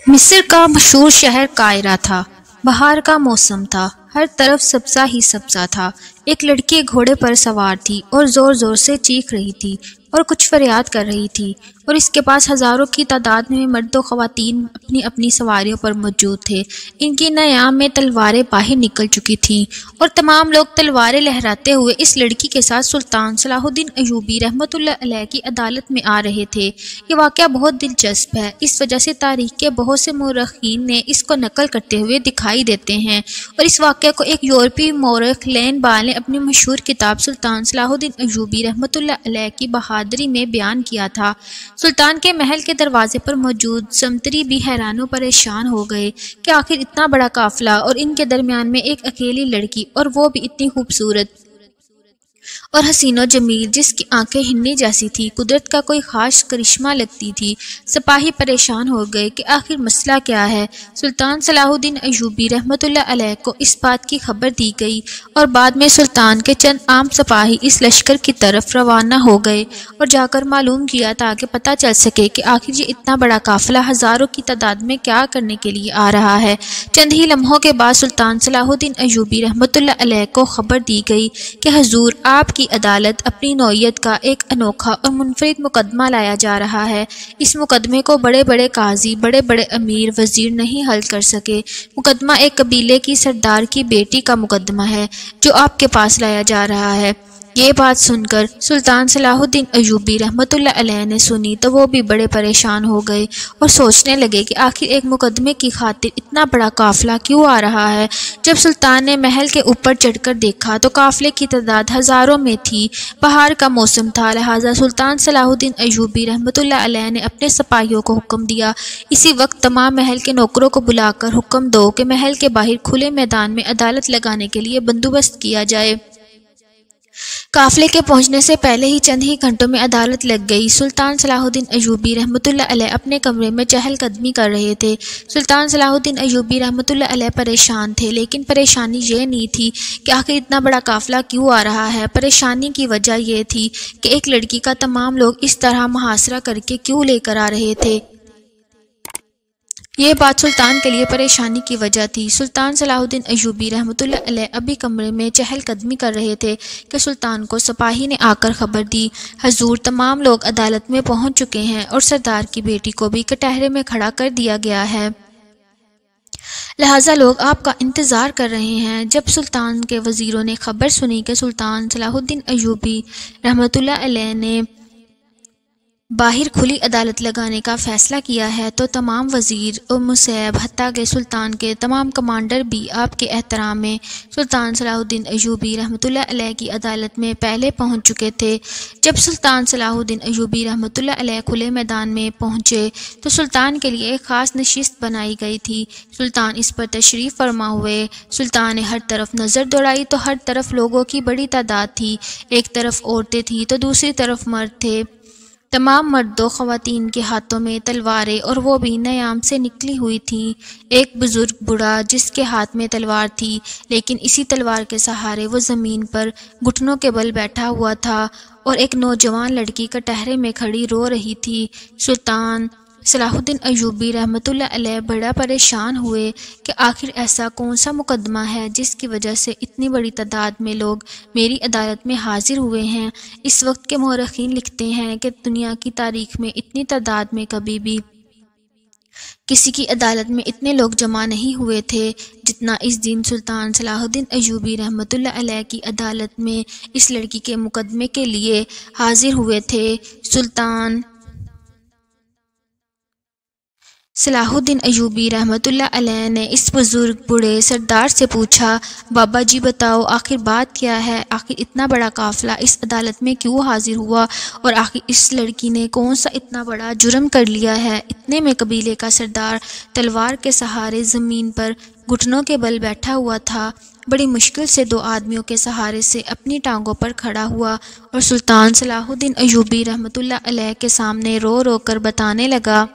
مصر کا مشہور شہر قاہرہ تھا۔ بہار کا موسم تھا، ہر طرف سبزہ ہی سبزہ تھا۔ ایک لڑکی گھوڑے پر سوار تھی اور زور زور سے چیخ رہی تھی اور کچھ فریاد کر رہی تھی، اور اس کے پاس ہزاروں کی تعداد میں مرد و خواتین اپنی اپنی سواریوں پر موجود تھے۔ ان کی نیام میں تلواریں باہر نکل چکی تھیں اور تمام لوگ تلواریں لہراتے ہوئے اس لڑکی کے ساتھ سلطان صلاح الدین ایوبی رحمۃ اللہ علیہ کی عدالت میں آ رہے تھے۔ یہ واقعہ بہت دلچسپ ہے، اس وجہ سے تاریخ کے بہت سے مورخین نے اس کو نقل کرتے ہوئے دکھائی دیتے ہیں، اور اس واقعے کو ایک یورپی مورخ لین بال نے اپنی مشہور کتاب سلطان صلاح الدین ایوبی رحمۃ اللہ علیہ کی بہادری میں بیان کیا تھا۔ سلطان کے محل کے دروازے پر موجود زمتری بھی حیران و پریشان ہو گئے کہ آخر اتنا بڑا قافلہ اور ان کے درمیان میں ایک اکیلی لڑکی، اور وہ بھی اتنی خوبصورت اور حسین و جمیل جس کی آنکھیں ہنی جیسی تھی، قدرت کا کوئی خاص کرشمہ لگتی تھی۔ سپاہی پریشان ہو گئے کہ آخر مسئلہ کیا ہے۔ سلطان صلاح الدین ایوبی رحمۃ اللہ علیہ کو اس بات کی خبر دی گئی، اور بعد میں سلطان کے چند عام سپاہی اس لشکر کی طرف روانہ ہو گئے اور جا کر معلوم کیا تاکہ پتہ چل سکے کہ آخر یہ اتنا بڑا قافلہ ہزاروں کی تعداد میں کیا کرنے کے لیے آ رہا ہے۔ چند ہی لمحوں کے بعد سلطان صلاح الدین ایوبی رحمۃ اللہ علیہ کو خبر دی گئی کہ حضور، آپ کی عدالت اپنی نوعیت کا ایک انوکھا اور منفرد مقدمہ لایا جا رہا ہے۔ اس مقدمے کو بڑے بڑے قاضی، بڑے بڑے امیر وزیر نہیں حل کر سکے۔ مقدمہ ایک قبیلے کی سردار کی بیٹی کا مقدمہ ہے جو آپ کے پاس لایا جا رہا ہے۔ یہ بات سن کر سلطان صلاح الدین ایوبی رحمۃ اللہ علیہ نے سنی تو وہ بھی بڑے پریشان ہو گئے اور سوچنے لگے کہ آخر ایک مقدمے کی خاطر اتنا بڑا قافلہ کیوں آ رہا ہے۔ جب سلطان نے محل کے اوپر چڑھ کر دیکھا تو قافلے کی تعداد ہزاروں میں تھی۔ بہار کا موسم تھا، لہٰذا سلطان صلاح الدین ایوبی رحمۃ اللہ علیہ نے اپنے سپاہیوں کو حکم دیا، اسی وقت تمام محل کے نوکروں کو بلا کر حکم دو کہ محل کے باہر کھلے میدان میں عدالت لگانے کے لیے بندوبست کیا جائے۔ قافلے کے پہنچنے سے پہلے ہی چند ہی گھنٹوں میں عدالت لگ گئی۔ سلطان صلاح الدین ایوبی رحمۃ اللہ علیہ اپنے کمرے میں چہل قدمی کر رہے تھے۔ سلطان صلاح الدین ایوبی رحمۃ اللہ علیہ پریشان تھے، لیکن پریشانی یہ نہیں تھی کہ آخر اتنا بڑا قافلہ کیوں آ رہا ہے۔ پریشانی کی وجہ یہ تھی کہ ایک لڑکی کا تمام لوگ اس طرح محاصرہ کر کے کیوں لے کر آ رہے تھے۔ یہ بات سلطان کے لیے پریشانی کی وجہ تھی۔ سلطان صلاح الدین ایوبی رحمۃ اللہ علیہ ابھی کمرے میں چہل قدمی کر رہے تھے کہ سلطان کو سپاہی نے آ کر خبر دی، حضور، تمام لوگ عدالت میں پہنچ چکے ہیں اور سردار کی بیٹی کو بھی کٹہرے میں کھڑا کر دیا گیا ہے، لہٰذا لوگ آپ کا انتظار کر رہے ہیں۔ جب سلطان کے وزیروں نے خبر سنی کہ سلطان صلاح الدین ایوبی رحمۃ اللہ علیہ نے باہر کھلی عدالت لگانے کا فیصلہ کیا ہے تو تمام وزیر اور مصیب حتیٰ کہ سلطان کے تمام کمانڈر بھی آپ کے احترام میں سلطان صلاح الدین ایوبی رحمۃ اللہ علیہ کی عدالت میں پہلے پہنچ چکے تھے۔ جب سلطان صلاح الدین ایوبی رحمۃ اللہ علیہ کھلے میدان میں پہنچے تو سلطان کے لیے ایک خاص نشست بنائی گئی تھی۔ سلطان اس پر تشریف فرما ہوئے۔ سلطان نے ہر طرف نظر دوڑائی تو ہر طرف لوگوں کی بڑی تعداد تھی۔ ایک طرف عورتیں تھیں تو دوسری طرف مرد تھے۔ تمام مرد و خواتین کے ہاتھوں میں تلواریں، اور وہ بھی نیام سے نکلی ہوئی تھیں۔ ایک بزرگ بوڑھا جس کے ہاتھ میں تلوار تھی، لیکن اسی تلوار کے سہارے وہ زمین پر گھٹنوں کے بل بیٹھا ہوا تھا، اور ایک نوجوان لڑکی کٹہرے میں کھڑی رو رہی تھی۔ سلطان صلاح الدین ایوبی رحمۃ اللہ علیہ بڑا پریشان ہوئے کہ آخر ایسا کون سا مقدمہ ہے جس کی وجہ سے اتنی بڑی تعداد میں لوگ میری عدالت میں حاضر ہوئے ہیں۔ اس وقت کے مورخین لکھتے ہیں کہ دنیا کی تاریخ میں اتنی تعداد میں کبھی بھی کسی کی عدالت میں اتنے لوگ جمع نہیں ہوئے تھے جتنا اس دن سلطان صلاح الدین ایوبی رحمۃ اللہ علیہ کی عدالت میں اس لڑکی کے مقدمے کے لیے حاضر ہوئے تھے۔ سلطان صلاح الدین ایوبی رحمۃ اللہ علیہ نے اس بزرگ بوڑھے سردار سے پوچھا، بابا جی بتاؤ آخر بات کیا ہے، آخر اتنا بڑا قافلہ اس عدالت میں کیوں حاضر ہوا، اور آخر اس لڑکی نے کون سا اتنا بڑا جرم کر لیا ہے۔ اتنے میں قبیلے کا سردار تلوار کے سہارے زمین پر گھٹنوں کے بل بیٹھا ہوا تھا، بڑی مشکل سے دو آدمیوں کے سہارے سے اپنی ٹانگوں پر کھڑا ہوا اور سلطان صلاح الدین ایوبی رحمۃ اللہ علیہ کے سامنے رو رو کر بتانے لگا۔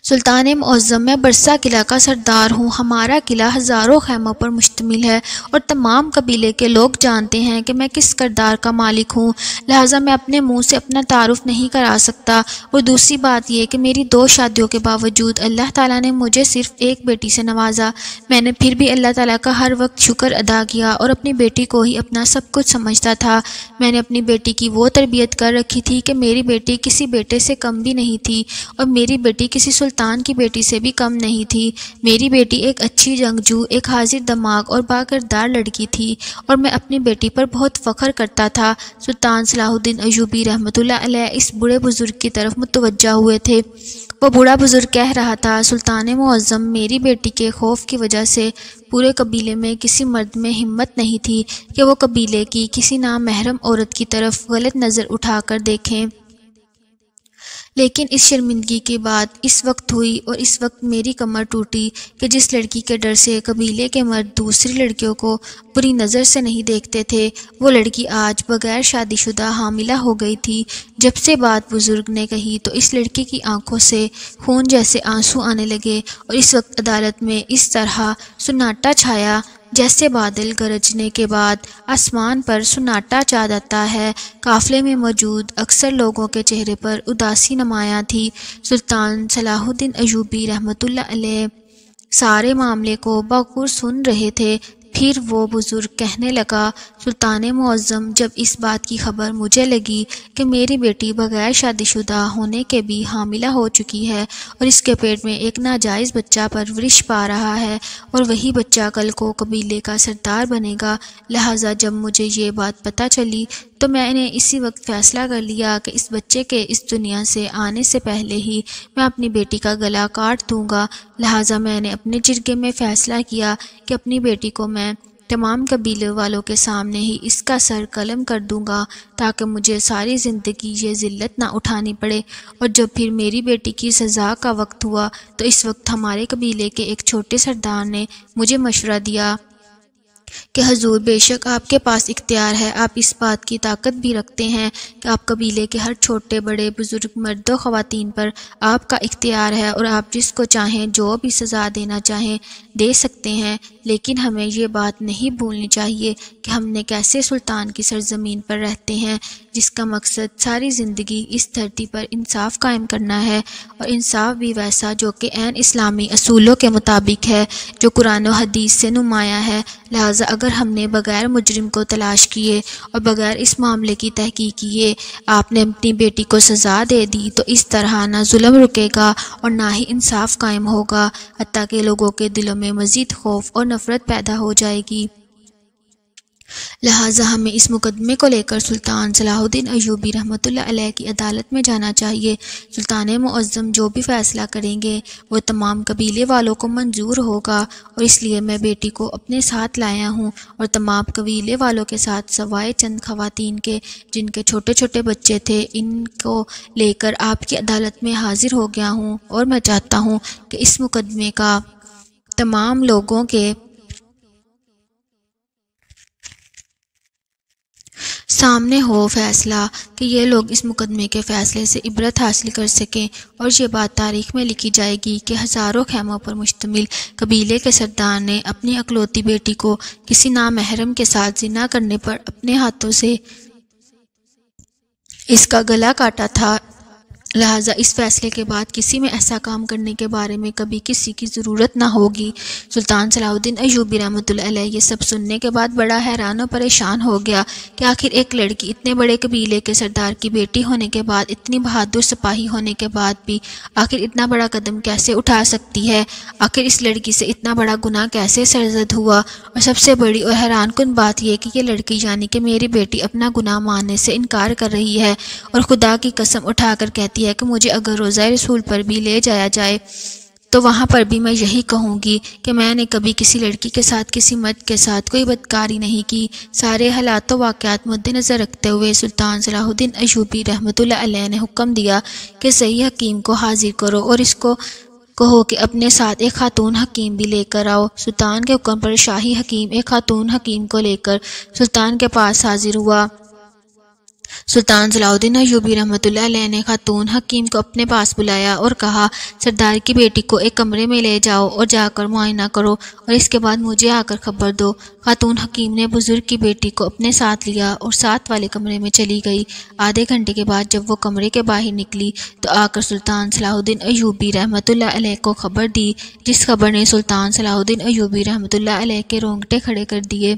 سلطان معظم، میں برسا قلعہ کا سردار ہوں۔ ہمارا قلعہ ہزاروں خیموں پر مشتمل ہے اور تمام قبیلے کے لوگ جانتے ہیں کہ میں کس کردار کا مالک ہوں، لہٰذا میں اپنے منہ سے اپنا تعارف نہیں کرا سکتا۔ اور دوسری بات یہ کہ میری 2 شادیوں کے باوجود اللہ تعالیٰ نے مجھے صرف ایک بیٹی سے نوازا۔ میں نے پھر بھی اللہ تعالیٰ کا ہر وقت شکر ادا کیا اور اپنی بیٹی کو ہی اپنا سب کچھ سمجھتا تھا۔ میں نے اپنی بیٹی کی وہ تربیت کر رکھی تھی کہ میری بیٹی کسی بیٹے سے کم بھی نہیں تھی اور میری بیٹی کسی سلطان کی بیٹی سے بھی کم نہیں تھی۔ میری بیٹی ایک اچھی جنگجو، ایک حاضر دماغ اور باکردار لڑکی تھی اور میں اپنی بیٹی پر بہت فخر کرتا تھا۔ سلطان صلاح الدین ایوبی رحمۃ اللہ علیہ اس بوڑھے بزرگ کی طرف متوجہ ہوئے تھے۔ وہ بوڑھا بزرگ کہہ رہا تھا، سلطان معظم، میری بیٹی کے خوف کی وجہ سے پورے قبیلے میں کسی مرد میں ہمت نہیں تھی کہ وہ قبیلے کی کسی نامحرم عورت کی طرف غلط نظر اٹھا کر دیکھیں، لیکن اس شرمندگی کی بات اس وقت ہوئی اور اس وقت میری کمر ٹوٹی کہ جس لڑکی کے ڈر سے قبیلے کے مرد دوسری لڑکیوں کو بری نظر سے نہیں دیکھتے تھے، وہ لڑکی آج بغیر شادی شدہ حاملہ ہو گئی تھی۔ جب سے بات بزرگ نے کہی تو اس لڑکی کی آنکھوں سے خون جیسے آنسو آنے لگے اور اس وقت عدالت میں اس طرح سناٹا چھایا جیسے بادل گرجنے کے بعد آسمان پر سناٹا چھا جاتا ہے۔ قافلے میں موجود اکثر لوگوں کے چہرے پر اداسی نمایاں تھی۔ سلطان صلاح الدین ایوبی رحمۃ اللہ علیہ سارے معاملے کو بغور سن رہے تھے۔ پھر وہ بزرگ کہنے لگا، سلطان معظم، جب اس بات کی خبر مجھے لگی کہ میری بیٹی بغیر شادی شدہ ہونے کے بھی حاملہ ہو چکی ہے اور اس کے پیٹ میں ایک ناجائز بچہ پرورش پا رہا ہے اور وہی بچہ کل کو قبیلے کا سردار بنے گا، لہٰذا جب مجھے یہ بات پتہ چلی تو میں نے اسی وقت فیصلہ کر لیا کہ اس بچے کے اس دنیا سے آنے سے پہلے ہی میں اپنی بیٹی کا گلا کاٹ دوں گا۔ لہٰذا میں نے اپنے جرگے میں فیصلہ کیا کہ اپنی بیٹی کو میں تمام قبیلے والوں کے سامنے ہی اس کا سر قلم کر دوں گا تاکہ مجھے ساری زندگی یہ ذلت نہ اٹھانی پڑے۔ اور جب پھر میری بیٹی کی سزا کا وقت ہوا تو اس وقت ہمارے قبیلے کے ایک چھوٹے سردار نے مجھے مشورہ دیا کہ حضور، بے شک آپ کے پاس اختیار ہے، آپ اس بات کی طاقت بھی رکھتے ہیں کہ آپ قبیلے کے ہر چھوٹے بڑے بزرگ مرد و خواتین پر آپ کا اختیار ہے اور آپ جس کو چاہیں جو بھی سزا دینا چاہیں دے سکتے ہیں، لیکن ہمیں یہ بات نہیں بھولنی چاہیے کہ ہم نے کیسے سلطان کی سرزمین پر رہتے ہیں جس کا مقصد ساری زندگی اس دھرتی پر انصاف قائم کرنا ہے، اور انصاف بھی ویسا جو کہ عین اسلامی اصولوں کے مطابق ہے، جو قرآن و حدیث سے نمایاں ہے۔ لہٰذا اگر ہم نے بغیر مجرم کو تلاش کیے اور بغیر اس معاملے کی تحقیق کیے آپ نے اپنی بیٹی کو سزا دے دی تو اس طرح نہ ظلم رکے گا اور نہ ہی انصاف قائم ہوگا، حتیٰ کہ لوگوں کے دلوں میں مزید خوف اور نفرت پیدا ہو جائے گی۔ لہٰذا ہمیں اس مقدمے کو لے کر سلطان صلاح الدین ایوبی رحمۃ اللہ علیہ کی عدالت میں جانا چاہیے۔ سلطان معظم جو بھی فیصلہ کریں گے وہ تمام قبیلے والوں کو منظور ہوگا، اور اس لیے میں بیٹی کو اپنے ساتھ لایا ہوں اور تمام قبیلے والوں کے ساتھ سوائے چند خواتین کے جن کے چھوٹے چھوٹے بچے تھے ان کو لے کر آپ کی عدالت میں حاضر ہو گیا ہوں، اور میں چاہتا ہوں کہ اس مقدمے کا تمام لوگوں کے سامنے ہو فیصلہ کہ یہ لوگ اس مقدمے کے فیصلے سے عبرت حاصل کر سکیں، اور یہ بات تاریخ میں لکھی جائے گی کہ ہزاروں خیموں پر مشتمل قبیلے کے سردار نے اپنی اکلوتی بیٹی کو کسی نامحرم کے ساتھ زنا کرنے پر اپنے ہاتھوں سے اس کا گلا کاٹا تھا۔ لہٰذا اس فیصلے کے بعد کسی میں ایسا کام کرنے کے بارے میں کبھی کسی کی ضرورت نہ ہوگی۔ سلطان صلاح الدین ایوبی رحمۃ اللہ علیہ یہ سب سننے کے بعد بڑا حیران و پریشان ہو گیا کہ آخر ایک لڑکی اتنے بڑے قبیلے کے سردار کی بیٹی ہونے کے بعد، اتنی بہادر سپاہی ہونے کے بعد بھی آخر اتنا بڑا قدم کیسے اٹھا سکتی ہے، آخر اس لڑکی سے اتنا بڑا گناہ کیسے سرزد ہوا، اور سب سے بڑی اور حیران کن بات یہ کہ یہ لڑکی یعنی کہ میری بیٹی اپنا گناہ ماننے سے انکار کر رہی ہے اور خدا کی قسم اٹھا کر کہتی ہے کہ مجھے اگر روضہ رسول پر بھی لے جایا جائے تو وہاں پر بھی میں یہی کہوں گی کہ میں نے کبھی کسی لڑکی کے ساتھ، کسی مرد کے ساتھ کوئی بدکاری نہیں کی۔ سارے حالات و واقعات مد نظر رکھتے ہوئے سلطان صلاح الدین ایوبی رحمۃ اللہ علیہ نے حکم دیا کہ صحیح حکیم کو حاضر کرو اور اس کو کہو کہ اپنے ساتھ ایک خاتون حکیم بھی لے کر آؤ۔ سلطان کے حکم پر شاہی حکیم ایک خاتون حکیم کو لے کر سلطان کے پاس حاضر ہوا۔ سلطان صلاح الدین ایوبی رحمۃ اللہ علیہ نے خاتون حکیم کو اپنے پاس بلایا اور کہا، سردار کی بیٹی کو ایک کمرے میں لے جاؤ اور جا کر معائنہ کرو اور اس کے بعد مجھے آ کر خبر دو۔ خاتون حکیم نے بزرگ کی بیٹی کو اپنے ساتھ لیا اور ساتھ والے کمرے میں چلی گئی۔ آدھے گھنٹے کے بعد جب وہ کمرے کے باہر نکلی تو آ کر سلطان صلاح الدین ایوبی رحمۃ اللہ علیہ کو خبر دی، جس خبر نے سلطان صلاح الدین ایوبی رحمۃ اللہ علیہ کے رونگٹے کھڑے کر دیے۔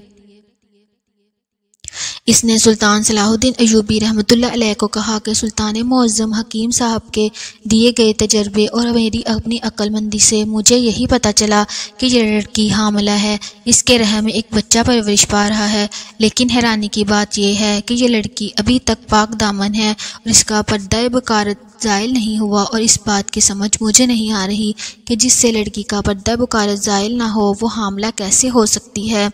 اس نے سلطان صلاح الدین ایوبی رحمۃ اللہ علیہ کو کہا کہ سلطان معظم حکیم صاحب کے دیے گئے تجربے اور میری اپنی عقل مندی سے مجھے یہی پتہ چلا کہ یہ لڑکی حاملہ ہے، اس کے رحم میں ایک بچہ پرورش پا رہا ہے، لیکن حیرانی کی بات یہ ہے کہ یہ لڑکی ابھی تک پاک دامن ہے اور اس کا پردہ بکارت زائل نہیں ہوا، اور اس بات کی سمجھ مجھے نہیں آ رہی کہ جس سے لڑکی کا پردہ بکارت زائل نہ ہو وہ حاملہ کیسے ہو سکتی ہے۔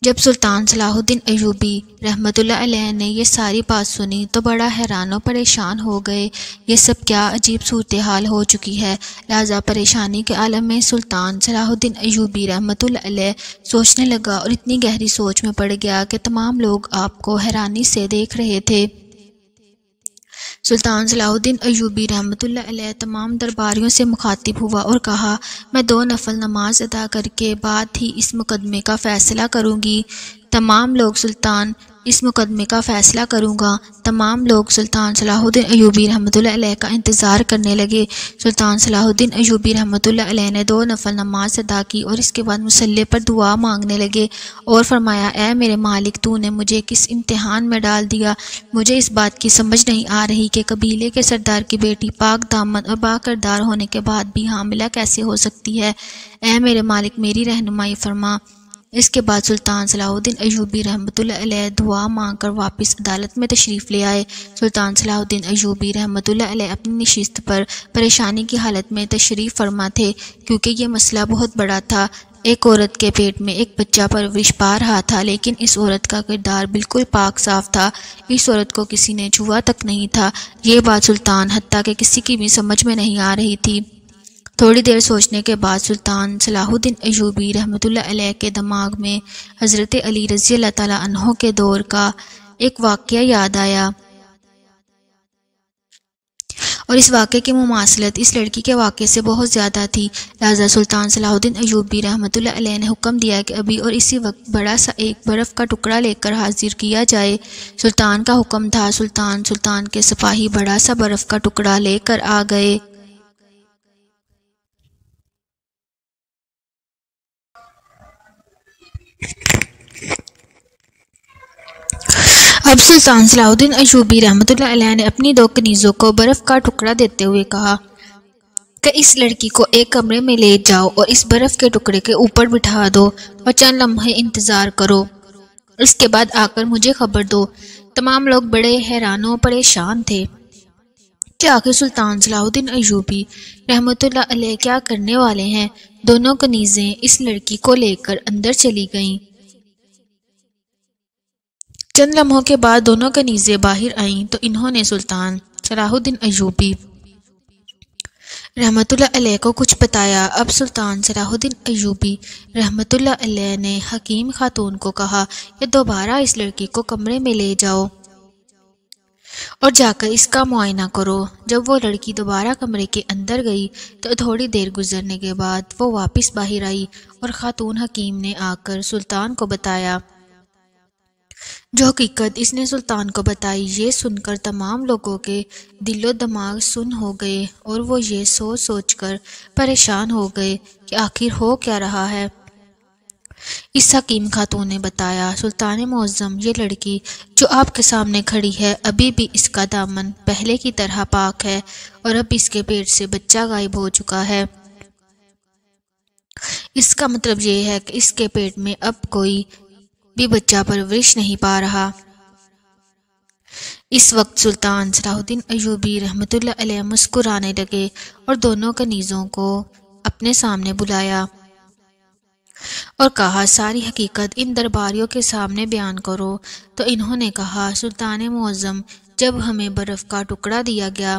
جب سلطان صلاح الدین ایوبی رحمۃ اللہ علیہ نے یہ ساری بات سنی تو بڑا حیران و پریشان ہو گئے، یہ سب کیا عجیب صورتحال ہو چکی ہے۔ لہذا پریشانی کے عالم میں سلطان صلاح الدین ایوبی رحمۃ اللہ علیہ سوچنے لگا اور اتنی گہری سوچ میں پڑ گیا کہ تمام لوگ آپ کو حیرانی سے دیکھ رہے تھے۔ سلطان صلاح الدین ایوبی رحمۃ اللہ علیہ تمام درباریوں سے مخاطب ہوا اور کہا، میں 2 نفل نماز ادا کر کے بعد ہی اس مقدمے کا فیصلہ کروں گی۔ تمام لوگ سلطان اس مقدمے کا فیصلہ کروں گا۔ تمام لوگ سلطان صلاح الدین ایوبی رحمۃ اللہ علیہ کا انتظار کرنے لگے۔ سلطان صلاح الدین ایوبی رحمۃ اللہ علیہ نے 2 نفل نماز ادا کی اور اس کے بعد مصلی پر دعا مانگنے لگے اور فرمایا، اے میرے مالک، تو نے مجھے کس امتحان میں ڈال دیا؟ مجھے اس بات کی سمجھ نہیں آ رہی کہ قبیلے کے سردار کی بیٹی پاک دامن اور باکردار ہونے کے بعد بھی حاملہ کیسے ہو سکتی ہے؟ اے میرے مالک، میری رہنمائی فرما۔ اس کے بعد سلطان صلاح الدین ایوبی رحمۃ اللہ علیہ دعا مانگ کر واپس عدالت میں تشریف لے آئے۔ سلطان صلاح الدین ایوبی رحمۃ اللہ علیہ اپنی نشست پر پریشانی کی حالت میں تشریف فرما تھے، کیونکہ یہ مسئلہ بہت بڑا تھا۔ ایک عورت کے پیٹ میں ایک بچہ پرورش پا رہا تھا، لیکن اس عورت کا کردار بالکل پاک صاف تھا، اس عورت کو کسی نے چھوا تک نہیں تھا۔ یہ بات سلطان حتیٰ کہ کسی کی بھی سمجھ میں نہیں آ رہی تھی۔ تھوڑی دیر سوچنے کے بعد سلطان صلاح الدین ایوبی رحمۃ اللہ علیہ کے دماغ میں حضرت علی رضی اللہ تعالیٰ عنہ کے دور کا ایک واقعہ یاد آیا، اور اس واقعے کی مماثلت اس لڑکی کے واقعے سے بہت زیادہ تھی۔ لہذا سلطان صلاح الدین ایوبی رحمۃ اللہ علیہ نے حکم دیا کہ ابھی اور اسی وقت بڑا سا ایک برف کا ٹکڑا لے کر حاضر کیا جائے۔ سلطان کا حکم تھا۔ سلطان کے سپاہی بڑا سا برف کا ٹکڑا لے کر آ گئے۔ اب سلطان صلاح الدین ایوبی رحمۃ اللہ علیہ نے اپنی 2 کنیزوں کو برف کا ٹکڑا دیتے ہوئے کہا کہ اس لڑکی کو ایک کمرے میں لے جاؤ اور اس برف کے ٹکڑے کے اوپر بٹھا دو اور چند لمحے انتظار کرو، اس کے بعد آ کر مجھے خبر دو۔ تمام لوگ بڑے حیران و پریشان تھے کہ آخر سلطان صلاح الدین ایوبی رحمۃ اللہ علیہ کیا کرنے والے ہیں۔ دونوں کنیزیں اس لڑکی کو لے کر اندر چلی گئیں۔ چند لمحوں کے بعد دونوں کنیزیں باہر آئیں تو انہوں نے سلطان صلاح الدین ایوبی رحمۃ اللہ علیہ کو کچھ بتایا۔ اب سلطان صلاح الدین ایوبی رحمۃ اللہ علیہ نے حکیم خاتون کو کہا کہ دوبارہ اس لڑکی کو کمرے میں لے جاؤ اور جا کر اس کا معائنہ کرو۔ جب وہ لڑکی دوبارہ کمرے کے اندر گئی تو تھوڑی دیر گزرنے کے بعد وہ واپس باہر آئی اور خاتون حکیم نے آ کر سلطان کو بتایا۔ جو حقیقت اس نے سلطان کو بتائی، یہ سن کر تمام لوگوں کے دل و دماغ سن ہو گئے اور وہ یہ سوچ کر پریشان ہو گئے کہ آخر ہو کیا رہا ہے۔ اس حکیم خاتون نے بتایا، سلطان معظم، یہ لڑکی جو آپ کے سامنے کھڑی ہے ابھی بھی اس کا دامن پہلے کی طرح پاک ہے اور اب اس کے پیٹ سے بچہ غائب ہو چکا ہے۔ اس کا مطلب یہ ہے کہ اس کے پیٹ میں اب کوئی بھی بچہ پرورش نہیں پا رہا۔ اس وقت سلطان صلاح الدین ایوبی رحمۃ اللہ علیہ مسکرانے لگے اور دونوں کنیزوں کو اپنے سامنے بلایا اور کہا، ساری حقیقت ان درباریوں کے سامنے بیان کرو۔ تو انہوں نے کہا، سلطان معظم، جب ہمیں برف کا ٹکڑا دیا گیا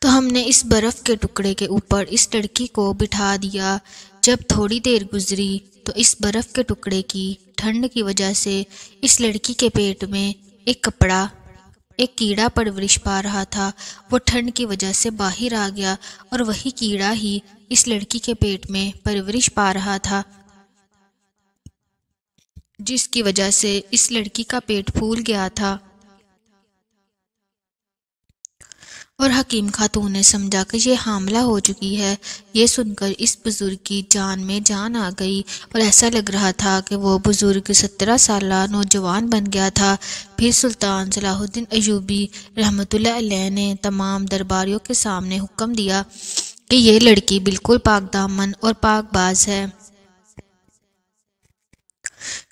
تو ہم نے اس برف کے ٹکڑے کے اوپر اس لڑکی کو بٹھا دیا۔ جب تھوڑی دیر گزری تو اس برف کے ٹکڑے کی ٹھنڈ کی وجہ سے اس لڑکی کے پیٹ میں ایک کیڑا پرورش پا رہا تھا۔ وہ ٹھنڈ کی وجہ سے باہر آ گیا اور وہی کیڑا ہی اس لڑکی کے پیٹ میں پرورش پا رہا تھا، جس کی وجہ سے اس لڑکی کا پیٹ پھول گیا تھا۔ اور حکیم خاتون نے سمجھا کہ یہ حاملہ ہو چکی ہے۔ یہ سن کر اس بزرگ کی جان میں جان آ گئی اور ایسا لگ رہا تھا کہ وہ بزرگ 17 سالہ نوجوان بن گیا تھا۔ پھر سلطان صلاح الدین ایوبی رحمۃ اللہ علیہ نے تمام درباریوں کے سامنے حکم دیا کہ یہ لڑکی بالکل پاک دامن اور پاک باز ہے۔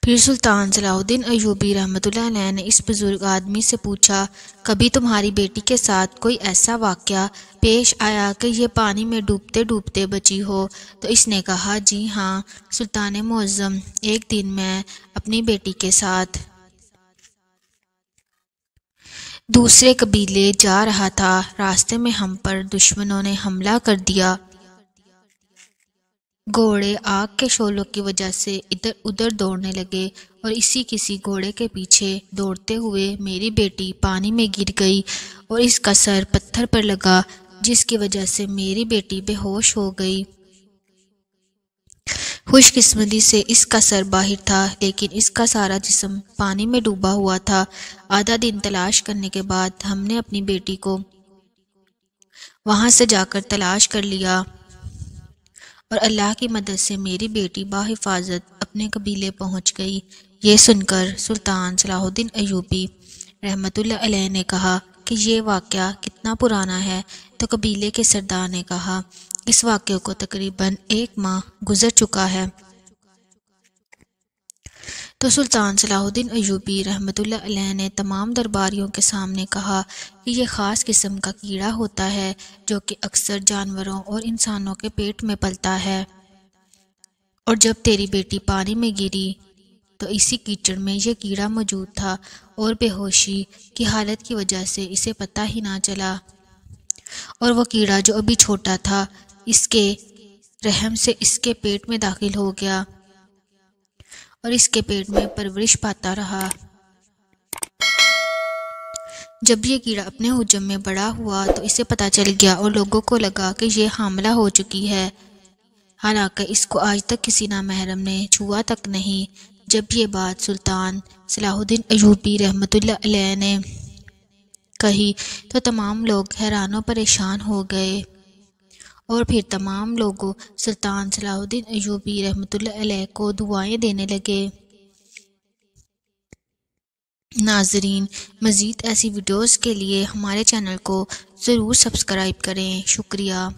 پھر سلطان صلاح الدین ایوبی رحمۃ اللہ علیہ نے اس بزرگ آدمی سے پوچھا، کبھی تمہاری بیٹی کے ساتھ کوئی ایسا واقعہ پیش آیا کہ یہ پانی میں ڈوبتے ڈوبتے بچی ہو؟ تو اس نے کہا، جی ہاں سلطان معظم، ایک دن میں اپنی بیٹی کے ساتھ دوسرے قبیلے جا رہا تھا۔ راستے میں ہم پر دشمنوں نے حملہ کر دیا۔ گھوڑے آگ کے شعلوں کی وجہ سے ادھر ادھر دوڑنے لگے اور کسی گھوڑے کے پیچھے دوڑتے ہوئے میری بیٹی پانی میں گر گئی اور اس کا سر پتھر پر لگا، جس کی وجہ سے میری بیٹی بے ہوش ہو گئی۔ خوش قسمتی سے اس کا سر باہر تھا، لیکن اس کا سارا جسم پانی میں ڈوبا ہوا تھا۔ آدھا دن تلاش کرنے کے بعد ہم نے اپنی بیٹی کو وہاں سے جا کر تلاش کر لیا اور اللہ کی مدد سے میری بیٹی بحفاظت اپنے قبیلے پہنچ گئی۔ یہ سن کر سلطان صلاح الدین ایوبی رحمۃ اللہ علیہ نے کہا کہ یہ واقعہ کتنا پرانا ہے؟ تو قبیلے کے سردار نے کہا، اس واقعے کو تقریباً 1 ماہ گزر چکا ہے۔ تو سلطان صلاح الدین ایوبی رحمۃ اللہ علیہ نے تمام درباریوں کے سامنے کہا کہ یہ خاص قسم کا کیڑا ہوتا ہے جو کہ اکثر جانوروں اور انسانوں کے پیٹ میں پلتا ہے، اور جب تیری بیٹی پانی میں گری تو اسی کیچڑ میں یہ کیڑا موجود تھا اور بے ہوشی کی حالت کی وجہ سے اسے پتہ ہی نہ چلا، اور وہ کیڑا جو ابھی چھوٹا تھا اس کے رحم سے اس کے پیٹ میں داخل ہو گیا اور اس کے پیٹ میں پرورش پاتا رہا۔ جب یہ کیڑا اپنے حجم میں بڑا ہوا تو اسے پتہ چل گیا اور لوگوں کو لگا کہ یہ حاملہ ہو چکی ہے، حالانکہ اس کو آج تک کسی نامحرم نے چھوا تک نہیں۔ جب یہ بات سلطان صلاح الدین ایوبی رحمۃ اللہ علیہ نے کہی تو تمام لوگ حیران و پریشان ہو گئے، اور پھر تمام لوگوں سلطان صلاح الدین ایوبی رحمۃ اللہ علیہ کو دعائیں دینے لگے۔ ناظرین، مزید ایسی ویڈیوز کے لیے ہمارے چینل کو ضرور سبسکرائب کریں۔ شکریہ۔